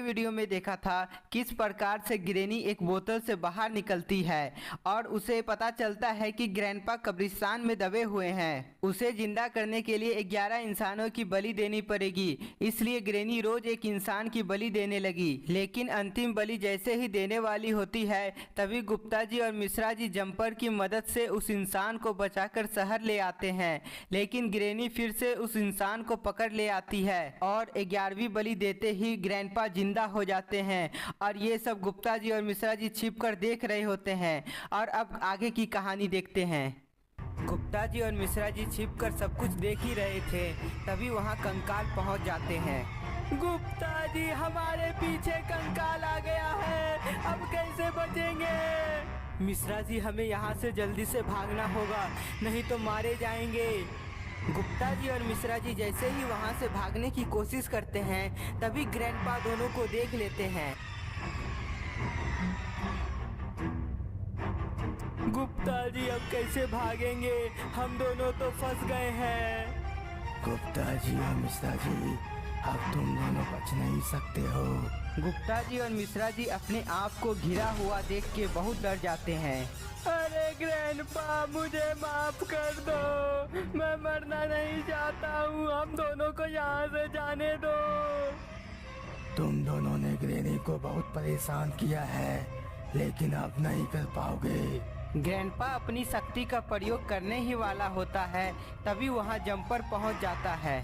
Video में देखा था किस प्रकार से ग्रैनी एक बोतल से बाहर निकलती है और उसे पता चलता है कि ग्रैंडपा कब्रिस्तान में दबे हुए हैं। उसे जिंदा करने के लिए 11 इंसानों की बलि देनी पड़ेगी, इसलिए ग्रैनी रोज एक इंसान की बलि देने लगी। लेकिन अंतिम बलि जैसे ही देने वाली होती है तभी गुप्ता जी और मिश्रा जी जंपर की मदद से उस इंसान को बचाकर शहर ले आते हैं। लेकिन ग्रैनी फिर से उस इंसान को पकड़ ले आती है और 11वीं बलि देते ही ग्रैंडपा जिंदा हो जाते हैं। और ये सब गुप्ता जी और मिश्रा जी छिपकर देख रहे होते हैं। और अब आगे की कहानी देखते हैं। गुप्ता जी और मिश्रा जी छिपकर सब कुछ देख ही रहे थे, तभी वहाँ कंकाल पहुँच जाते हैं। गुप्ता जी, हमारे पीछे कंकाल आ गया है, अब कैसे बचेंगे? मिश्रा जी, हमें यहाँ से जल्दी से भागना होगा, नहीं तो मारे जाएंगे। गुप्ता जी और मिश्रा जी जैसे ही वहाँ से भागने की कोशिश करते हैं तभी ग्रैंडपा दोनों को देख लेते हैं। गुप्ता जी, अब कैसे भागेंगे? हम दोनों तो फंस गए हैं। गुप्ता जी और मिश्रा जी, अब तुम दोनों बच नहीं सकते हो। गुप्ता जी और मिश्रा जी अपने आप को घिरा हुआ देख के बहुत डर जाते हैं। अरे ग्रैंडपा, मुझे माफ कर दो, मैं मरना नहीं चाहता हूँ, हम दोनों को यहाँ से जाने दो। तुम दोनों ने ग्रैनी को बहुत परेशान किया है, लेकिन अब नहीं कर पाओगे। ग्रैंडपा अपनी शक्ति का प्रयोग करने ही वाला होता है, तभी वहाँ जंपर पहुँच जाता है।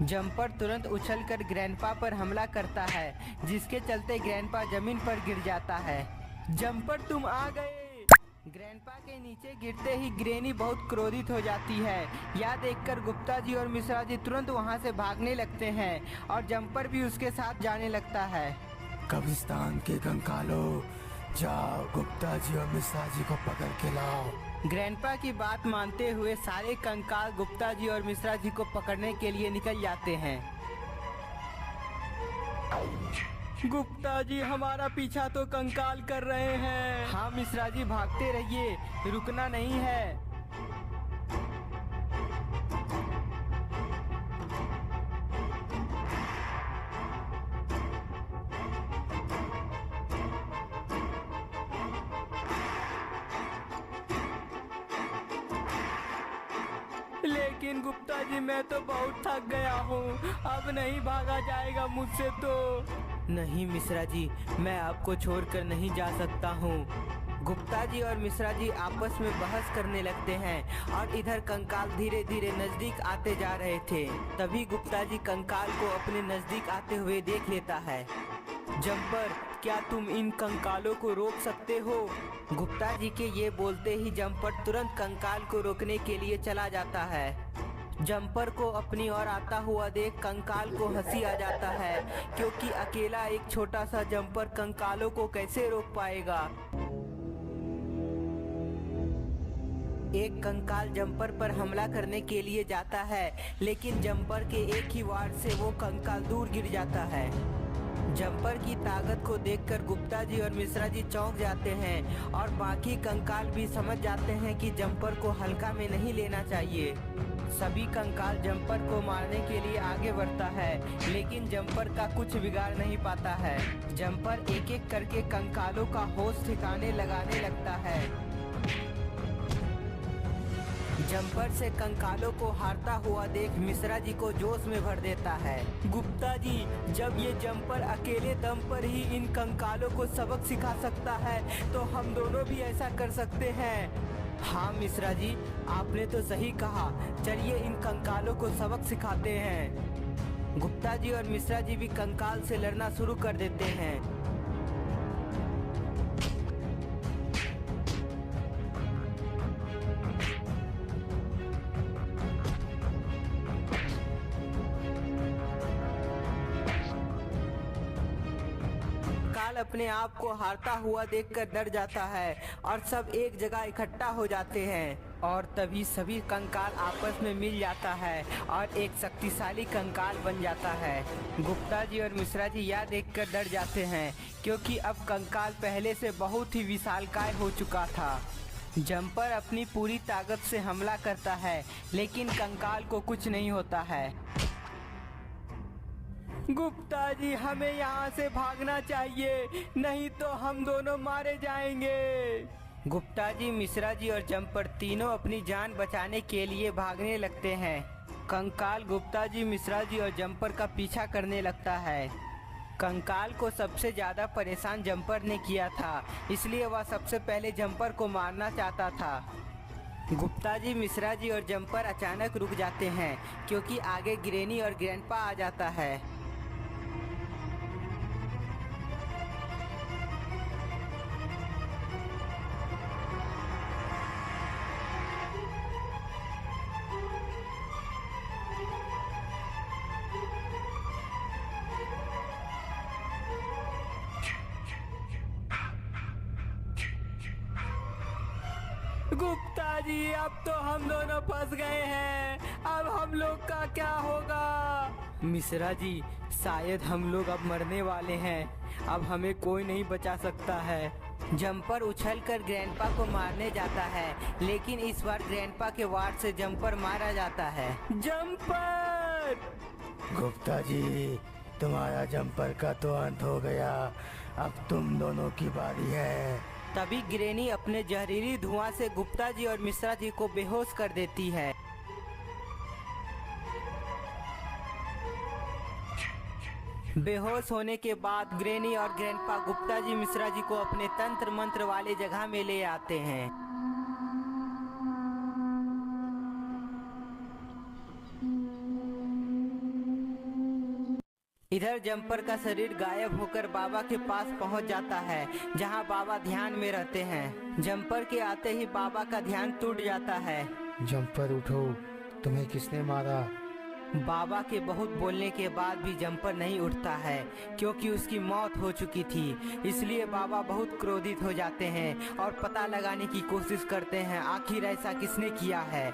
जंपर तुरंत उछलकर ग्रैंडपा पर हमला करता है, जिसके चलते ग्रैंडपा जमीन पर गिर जाता है। जंपर, तुम आ गए। ग्रैंडपा के नीचे गिरते ही ग्रैनी बहुत क्रोधित हो जाती है। यह देखकर गुप्ता जी और मिश्रा जी तुरंत वहां से भागने लगते हैं और जंपर भी उसके साथ जाने लगता है। कब्रिस्तान के कंकालों, जाओ गुप्ता जी और मिश्रा जी को पकड़ के लाओ। ग्रैंडपा की बात मानते हुए सारे कंकाल गुप्ता जी और मिश्रा जी को पकड़ने के लिए निकल जाते हैं। गुप्ता जी, हमारा पीछा तो कंकाल कर रहे हैं। हाँ मिश्रा जी, भागते रहिए, रुकना नहीं है। लेकिन गुप्ता जी, मैं तो बहुत थक गया हूँ, अब नहीं भागा जाएगा मुझसे तो। नहीं मिश्रा जी, मैं आपको छोड़कर नहीं जा सकता हूँ। गुप्ता जी और मिश्रा जी आपस में बहस करने लगते हैं और इधर कंकाल धीरे धीरे नजदीक आते जा रहे थे। तभी गुप्ता जी कंकाल को अपने नजदीक आते हुए देख लेता है। जंपर, क्या तुम इन कंकालों को रोक सकते हो? गुप्ता जी के ये बोलते ही जंपर तुरंत कंकाल को रोकने के लिए चला जाता है। जंपर को अपनी ओर आता हुआ देख कंकाल को हंसी आ जाता है, क्योंकि अकेला एक छोटा सा जंपर कंकालों को कैसे रोक पाएगा। एक कंकाल जंपर पर हमला करने के लिए जाता है, लेकिन जंपर के एक ही वार से वो कंकाल दूर गिर जाता है। जंपर की ताकत को देखकर गुप्ता जी और मिश्रा जी चौंक जाते हैं और बाकी कंकाल भी समझ जाते हैं कि जंपर को हल्का में नहीं लेना चाहिए। सभी कंकाल जंपर को मारने के लिए आगे बढ़ता है, लेकिन जंपर का कुछ बिगाड़ नहीं पाता है। जंपर एक एक करके कंकालों का होश ठिकाने लगाने लगता है। जंपर से कंकालों को हारता हुआ देख मिश्रा जी को जोश में भर देता है। गुप्ता जी, जब ये जंपर अकेले दम पर ही इन कंकालों को सबक सिखा सकता है, तो हम दोनों भी ऐसा कर सकते हैं। हाँ मिश्रा जी, आपने तो सही कहा, चलिए इन कंकालों को सबक सिखाते हैं। गुप्ता जी और मिश्रा जी भी कंकाल से लड़ना शुरू कर देते हैं। कंकाल अपने आप को हारता हुआ देखकर डर जाता है और सब एक जगह इकट्ठा हो जाते हैं। और तभी सभी कंकाल आपस में मिल जाता है और एक शक्तिशाली कंकाल बन जाता है। गुप्ता जी और मिश्रा जी यह देखकर डर जाते हैं, क्योंकि अब कंकाल पहले से बहुत ही विशालकाय हो चुका था। जंपर अपनी पूरी ताकत से हमला करता है, लेकिन कंकाल को कुछ नहीं होता है। गुप्ता जी, हमें यहाँ से भागना चाहिए, नहीं तो हम दोनों मारे जाएंगे। गुप्ता जी, मिश्रा जी और जम्पर तीनों अपनी जान बचाने के लिए भागने लगते हैं। कंकाल गुप्ता जी, मिश्रा जी और जम्पर का पीछा करने लगता है। कंकाल को सबसे ज़्यादा परेशान जम्पर ने किया था, इसलिए वह सबसे पहले जम्पर को मारना चाहता था। गुप्ता जी, मिश्रा जी और जम्पर अचानक रुक जाते हैं क्योंकि आगे ग्रेनी और ग्रैंडपा आ जाता है। गुप्ता जी, अब तो हम दोनों फंस गए हैं, अब हम लोग का क्या होगा? मिश्रा जी, शायद हम लोग अब मरने वाले हैं, अब हमें कोई नहीं बचा सकता है। जम्पर उछलकर ग्रैंडपा को मारने जाता है, लेकिन इस बार ग्रैंडपा के वार से जम्पर मारा जाता है। जम्पर! गुप्ता जी, तुम्हारा जम्पर का तो अंत हो गया, अब तुम दोनों की बारी है। तभी ग्रेनी अपने जहरीली धुआं से गुप्ता जी और मिश्रा जी को बेहोश कर देती है। बेहोश होने के बाद ग्रेनी और ग्रैंडपा गुप्ता जी मिश्रा जी को अपने तंत्र मंत्र वाले जगह में ले आते हैं। इधर जम्पर का शरीर गायब होकर बाबा के पास पहुंच जाता है, जहां बाबा ध्यान में रहते हैं। जम्पर के आते ही बाबा का ध्यान टूट जाता है। जम्पर उठो, तुम्हें किसने मारा? बाबा के बहुत बोलने के बाद भी जम्पर नहीं उठता है, क्योंकि उसकी मौत हो चुकी थी। इसलिए बाबा बहुत क्रोधित हो जाते हैं और पता लगाने की कोशिश करते हैं आखिर ऐसा किसने किया है।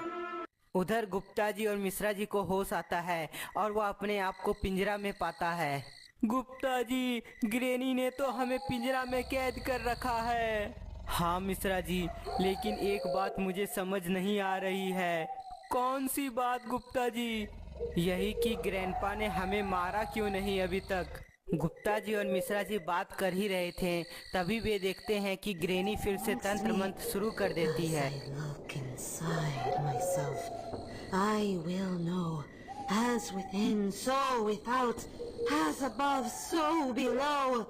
उधर गुप्ता जी और मिश्रा जी को होश आता है और वह अपने आप को पिंजरा में पाता है। गुप्ता जी, ग्रेनी ने तो हमें पिंजरा में कैद कर रखा है। हाँ मिश्रा जी, लेकिन एक बात मुझे समझ नहीं आ रही है। कौन सी बात गुप्ता जी? यही कि ग्रैंडपा ने हमें मारा क्यों नहीं अभी तक। गुप्ता जी और मिश्रा जी बात कर ही रहे थे, तभी वे देखते हैं कि ग्रेनी फिर से तंत्र मंत्र शुरू कर देती है। I will know, as within, so without, as above, so below.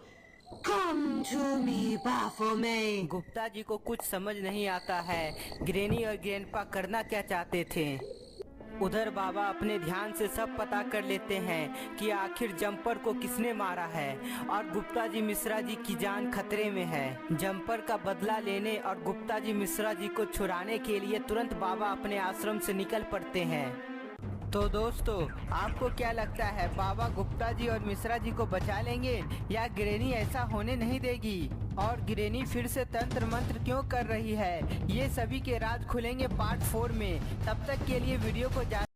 Come to me, Baphomet. Gupta ji को कुछ समझ नहीं आता है ग्रेनी और ग्रैंडपा करना क्या चाहते थे। उधर बाबा अपने ध्यान से सब पता कर लेते हैं कि आखिर जम्पर को किसने मारा है और गुप्ता जी मिश्रा जी की जान खतरे में है। जम्पर का बदला लेने और गुप्ता जी मिश्रा जी को छुड़ाने के लिए तुरंत बाबा अपने आश्रम से निकल पड़ते हैं। तो दोस्तों, आपको क्या लगता है, बाबा गुप्ता जी और मिश्रा जी को बचा लेंगे या ग्रेनी ऐसा होने नहीं देगी? और ग्रेनी फिर से तंत्र मंत्र क्यों कर रही है? ये सभी के राज खुलेंगे पार्ट 4 में। तब तक के लिए वीडियो को